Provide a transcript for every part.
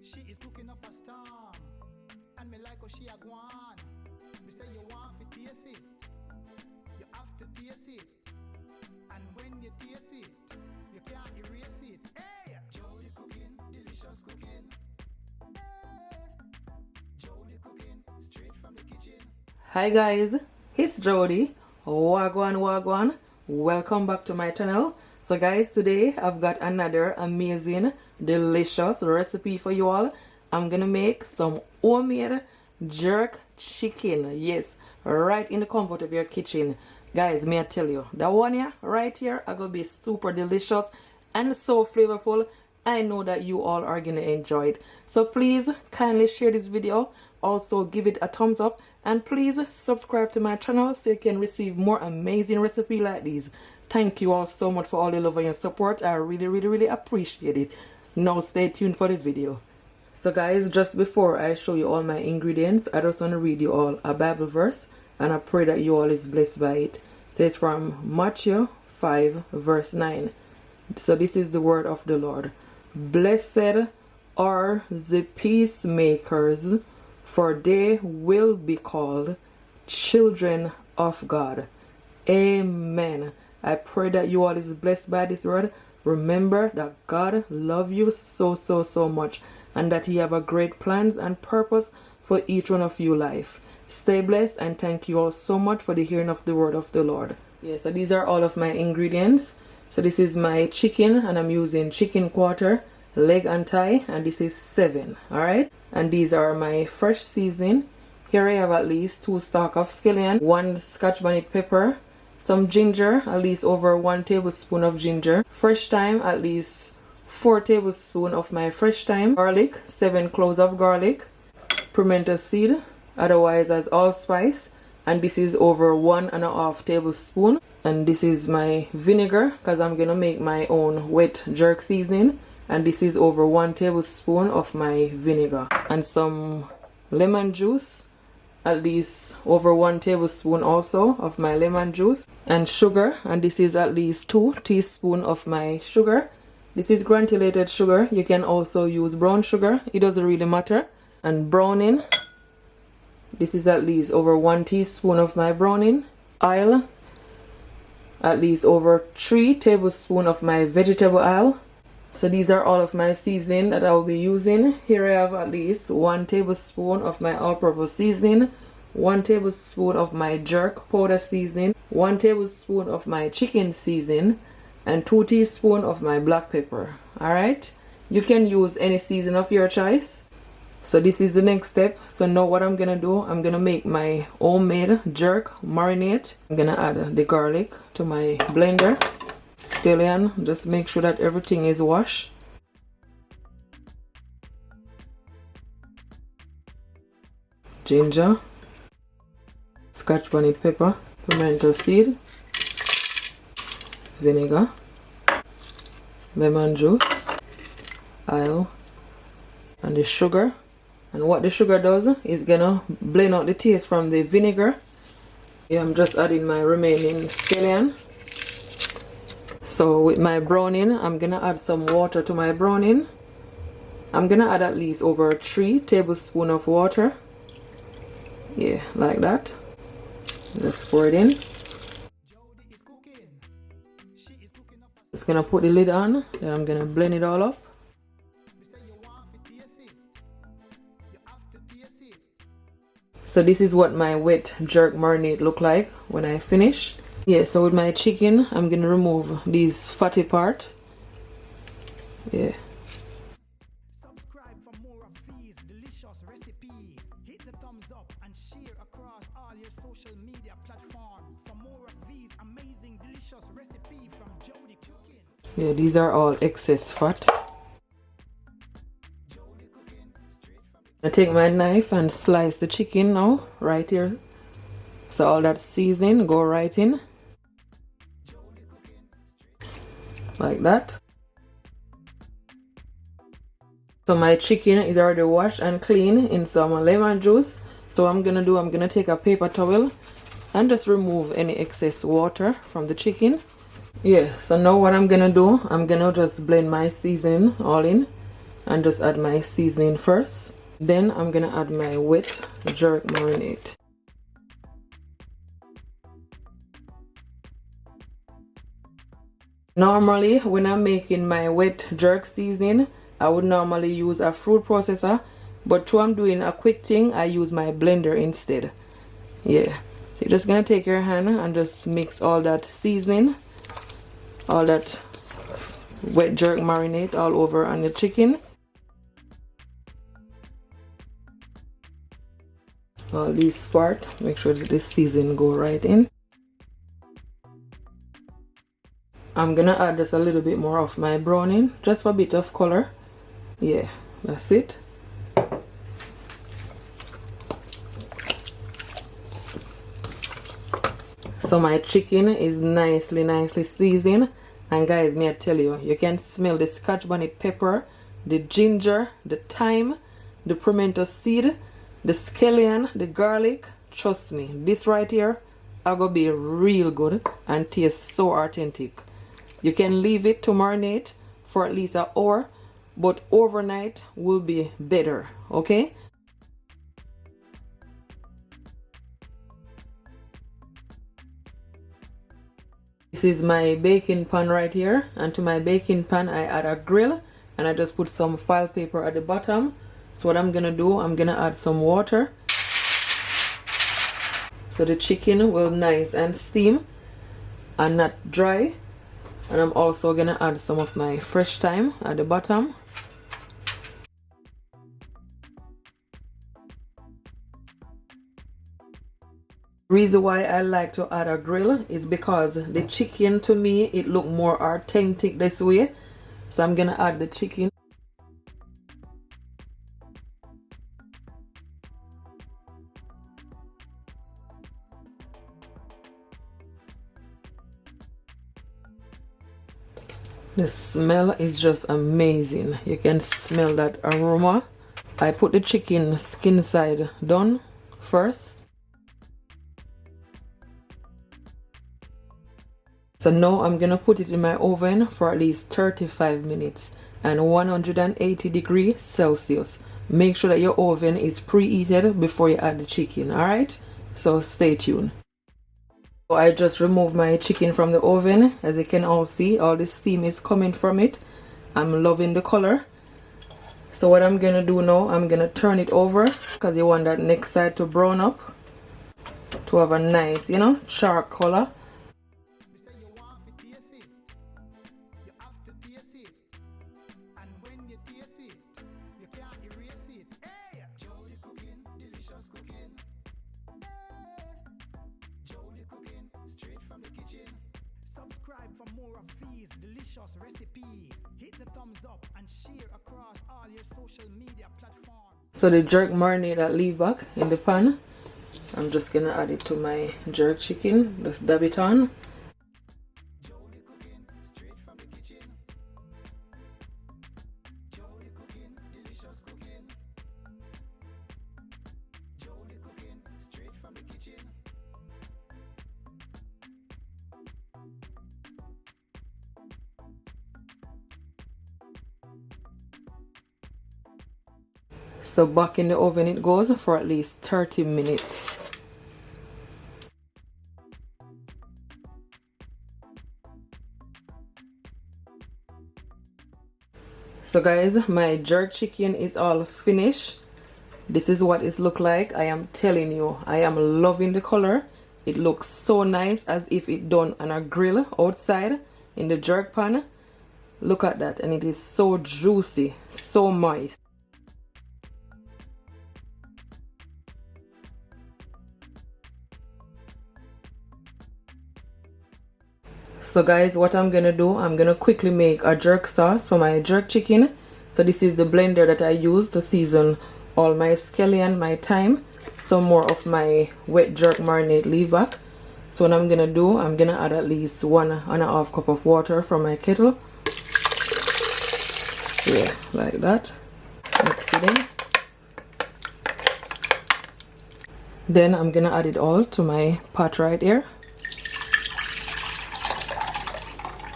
She is cooking up a storm, and me like how she a gwan. Me say you want to taste it, you have to taste it, and when you taste it, you can't erase it. Hey, Jody cooking, delicious cooking. Hey, Jody cooking, straight from the kitchen. Hi guys, it's Jody. Wagwan wagwan. Welcome back to my channel. So guys, today I've got another amazing, delicious recipe for you all. I'm gonna make some homemade jerk chicken. Yes, right in the comfort of your kitchen. Guys, may I tell you, that one here, right here, are gonna be super delicious and so flavorful. I know that you all are gonna enjoy it. So please kindly share this video. Also give it a thumbs up. And please subscribe to my channel so you can receive more amazing recipes like these. Thank you all so much for all your love and your support. I really appreciate it. Now stay tuned for the video. So guys, just before I show you all my ingredients, I just want to read you all a Bible verse. And I pray that you all is blessed by it. So it's from Matthew 5 verse 9. So this is the word of the Lord. Blessed are the peacemakers, for they will be called children of God. Amen. I pray that you all is blessed by this word. Remember that God loves you so much, and that He have a great plans and purpose for each one of you life. Stay blessed, and thank you all so much for the hearing of the word of the Lord. Yeah, so these are all of my ingredients. So this is my chicken, and I'm using chicken quarter, leg and thigh, and this is 7. Alright, and these are my fresh seasoning. Here I have at least 2 stalk of scallion, 1 scotch bonnet pepper, some ginger, at least over 1 tablespoon of ginger, fresh thyme, at least 4 tablespoons of my fresh thyme, garlic, 7 cloves of garlic, pimento seed, otherwise as allspice, and this is over 1.5 tablespoon. And this is my vinegar, because I'm gonna make my own wet jerk seasoning. And this is over 1 tablespoon of my vinegar, and some lemon juice, at least over 1 tablespoon also of my lemon juice, and sugar, and this is at least 2 teaspoons of my sugar. This is granulated sugar. You can also use brown sugar, it doesn't really matter. And browning, this is at least over 1 teaspoon of my browning. Oil, at least over 3 tablespoons of my vegetable oil. So these are all of my seasoning that I will be using. Here I have at least 1 tablespoon of my all-purpose seasoning, 1 tablespoon of my jerk powder seasoning, 1 tablespoon of my chicken seasoning, and 2 teaspoons of my black pepper. Alright, you can use any season of your choice. So this is the next step. So now what I'm gonna do, I'm gonna make my homemade jerk marinade. I'm gonna add the garlic to my blender. Scallion, just make sure that everything is washed. Ginger, scotch bonnet pepper, pimento seed, vinegar, lemon juice, oil, and the sugar. And what the sugar does is gonna blend out the taste from the vinegar. Yeah, I'm just adding my remaining scallion. So with my browning, I'm gonna add some water to my browning. I'm gonna add at least over 3 tablespoons of water. Yeah, like that. Just pour it in. Just gonna put the lid on, then I'm gonna blend it all up. So this is what my wet jerk marinade look like when I finish. Yeah, so with my chicken, I'm gonna remove these fatty part. Yeah. Subscribe for more of these delicious recipes. Hit the thumbs up and share across all your social media platforms for more of these amazing delicious recipes from Jody Cooking. Yeah, these are all excess fat. I take my knife and slice the chicken now, right here. So all that seasoning go right in. Like that. So my chicken is already washed and clean in some lemon juice. So what I'm gonna take a paper towel and just remove any excess water from the chicken. Yeah, so now what I'm gonna do, I'm gonna just blend my seasoning all in. and just add my seasoning first. Then I'm gonna add my wet jerk marinade. Normally when I'm making my wet jerk seasoning, I would normally use a fruit processor, but though I'm doing a quick thing, I use my blender instead. Yeah, you're just gonna take your hand and just mix all that seasoning, all that wet jerk marinade all over on the chicken. All these part, make sure that the seasoning go right in. I'm gonna add just a little bit more of my browning, just for a bit of color. Yeah, that's it. So my chicken is nicely seasoned, and guys, may I tell you, you can smell the scotch bonnet pepper, the ginger, the thyme, the pimento seed, the scallion, the garlic. Trust me, this right here are gonna be real good and taste so authentic. You can leave it to marinate for at least an hour, but overnight will be better, okay? This is my baking pan right here, and to my baking pan I add a grill, and I just put some foil paper at the bottom. So what I'm gonna do, I'm gonna add some water so the chicken will nice and steam and not dry. And I'm also gonna add some of my fresh thyme at the bottom. Reason why I like to add a grill is because the chicken, to me, it look more authentic this way. So I'm gonna add the chicken. The smell is just amazing. You can smell that aroma. I put the chicken skin side down first. So now I'm gonna put it in my oven for at least 35 minutes and 180 degrees Celsius. Make sure that your oven is preheated before you add the chicken, alright? So stay tuned. So I just removed my chicken from the oven. As you can all see, all the steam is coming from it. I'm loving the color. So what I'm gonna do now, I'm gonna turn it over because you want that next side to brown up to have a nice, you know, charred color. Subscribe for more of these delicious recipes. Hit the thumbs up and share across all your social media platforms. So the jerk marinade that leave back in the pan, I'm just gonna add it to my jerk chicken. Just dab it on. So back in the oven it goes for at least 30 minutes. So guys, my jerk chicken is all finished. This is what it looks like. I am telling you, I am loving the color. It looks so nice, as if it done on a grill outside in the jerk pan. Look at that, and it is so juicy, so moist. So guys, what I'm gonna do, I'm gonna quickly make a jerk sauce for my jerk chicken. So this is the blender that I use to season all my scallion, my thyme, some more of my wet jerk marinade leave back. So what I'm gonna do, I'm gonna add at least 1.5 cup of water from my kettle. Yeah, like that. Mix it in. Then I'm gonna add it all to my pot right here.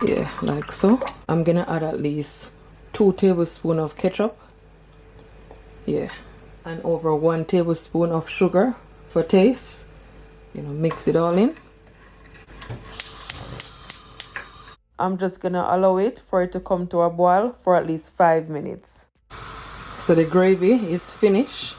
Yeah, like so. I'm gonna add at least 2 tablespoons of ketchup. Yeah. And over 1 tablespoon of sugar for taste. You know, mix it all in. I'm just gonna allow it for it to come to a boil for at least 5 minutes. So the gravy is finished.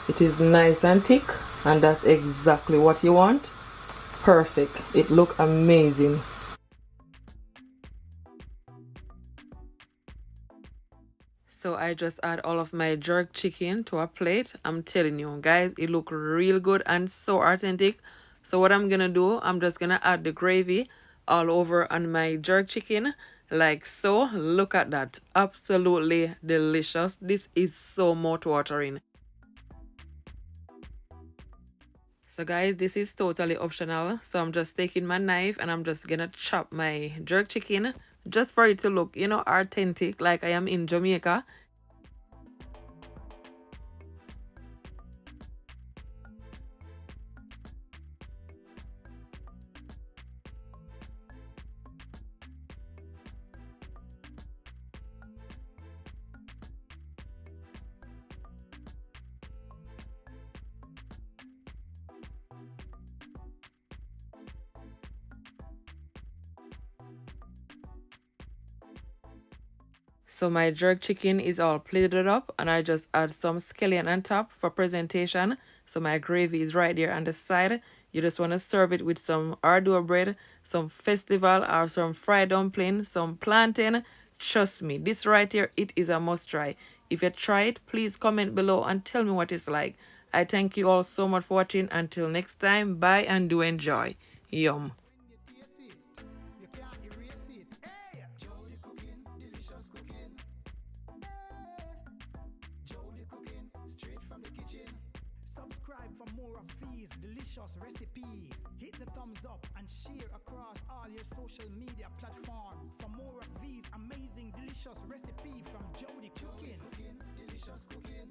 It is nice and thick, and that's exactly what you want. Perfect. It looks amazing. So I just add all of my jerk chicken to a plate. I'm telling you guys, it look real good and so authentic. So what I'm gonna do, I'm just gonna add the gravy all over on my jerk chicken like so. Look at that, absolutely delicious. This is so mouth-watering. So guys, this is totally optional. So I'm just taking my knife and I'm just gonna chop my jerk chicken just for it to look, you know, authentic like I am in Jamaica. So my jerk chicken is all plated up and I just add some scallion on top for presentation. So my gravy is right there on the side. You just want to serve it with some hard-dough bread, some festival or some fried dumpling, some plantain. Trust me, this right here, it is a must try. If you try it, please comment below and tell me what it's like. I thank you all so much for watching. Until next time, bye and do enjoy. Yum. Subscribe for more of these delicious recipes. Hit the thumbs up and share across all your social media platforms for more of these amazing delicious recipes from Jody Cooking. Delicious cooking.